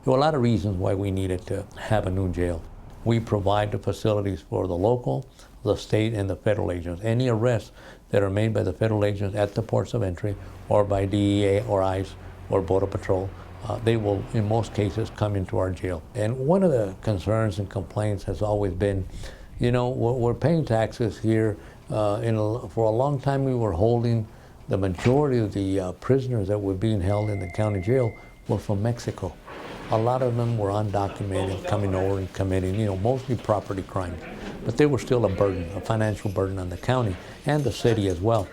There were a lot of reasons why we needed to have a new jail. We provide the facilities for the local, the state, and the federal agents. Any arrests that are made by the federal agents at the ports of entry or by DEA or ICE or Border Patrol, they will, in most cases, come into our jail. And one of the concerns and complaints has always been, you know, we're paying taxes here. For a long time, we were holding the majority of the prisoners that were being held in the county jail were from Mexico. A lot of them were undocumented, coming over and committing, you know, mostly property crimes. But they were still a burden, a financial burden on the county and the city as well.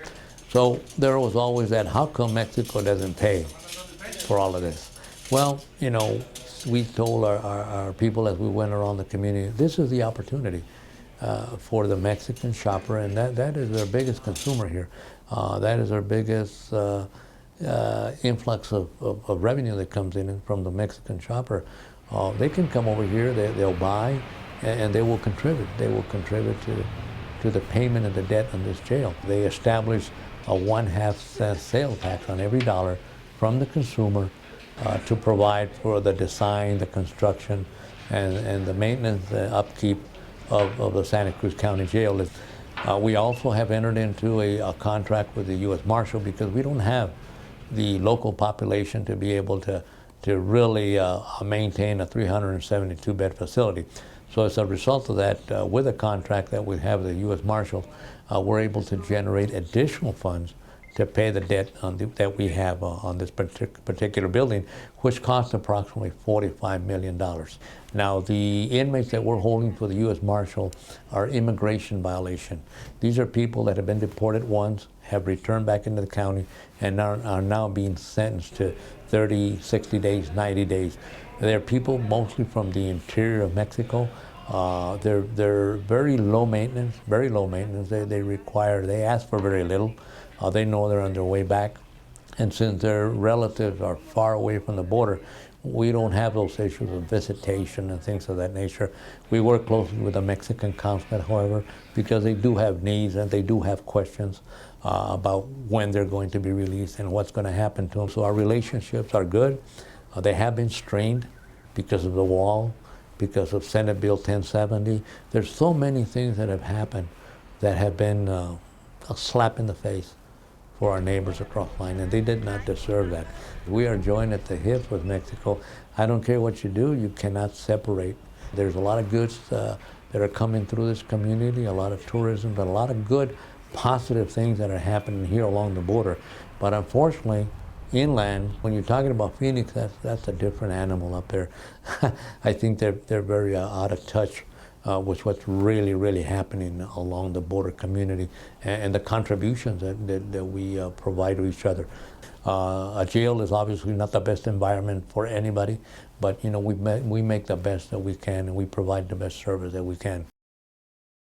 So there was always that, how come Mexico doesn't pay for all of this? Well, you know, we told our people as we went around the community, this is the opportunity for the Mexican shopper, and that is their biggest consumer here. That is their biggest influx of revenue that comes in from the Mexican shopper. They can come over here, they'll buy, and they will contribute. They will contribute to the payment of the debt on this jail. They establish a 1/2 cent sales tax on every dollar from the consumer to provide for the design, the construction, and the maintenance, the upkeep of the Santa Cruz County Jail. We also have entered into a contract with the U.S. Marshal because we don't have the local population to be able to really maintain a 372-bed facility. So as a result of that, with a contract that we have with the U.S. Marshal, we're able to generate additional funds to pay the debt that we have on this particular building, which costs approximately $45 million. Now, the inmates that we're holding for the U.S. Marshal are immigration violation. These are people that have been deported once, have returned back into the county, and are now being sentenced to 30, 60 days, 90 days. They're people mostly from the interior of Mexico. They're very low maintenance, very low maintenance. They ask for very little. They know they're on their way back. And since their relatives are far away from the border, we don't have those issues of visitation and things of that nature. We work closely with the Mexican consulate, however, because they do have needs and they do have questions about when they're going to be released and what's going to happen to them. So our relationships are good. They have been strained because of the wall, because of Senate Bill 1070. There's so many things that have happened that have been a slap in the face for our neighbors across the line, and they did not deserve that. We are joined at the hip with Mexico. I don't care what you do, you cannot separate. There's a lot of goods that are coming through this community, a lot of tourism, but a lot of good, positive things that are happening here along the border. But unfortunately, inland, when you're talking about Phoenix, that's a different animal up there. I think they're very out of touch with what's really, really happening along the border community and the contributions that we provide to each other. A jail is obviously not the best environment for anybody, but you know we make the best that we can, and we provide the best service that we can.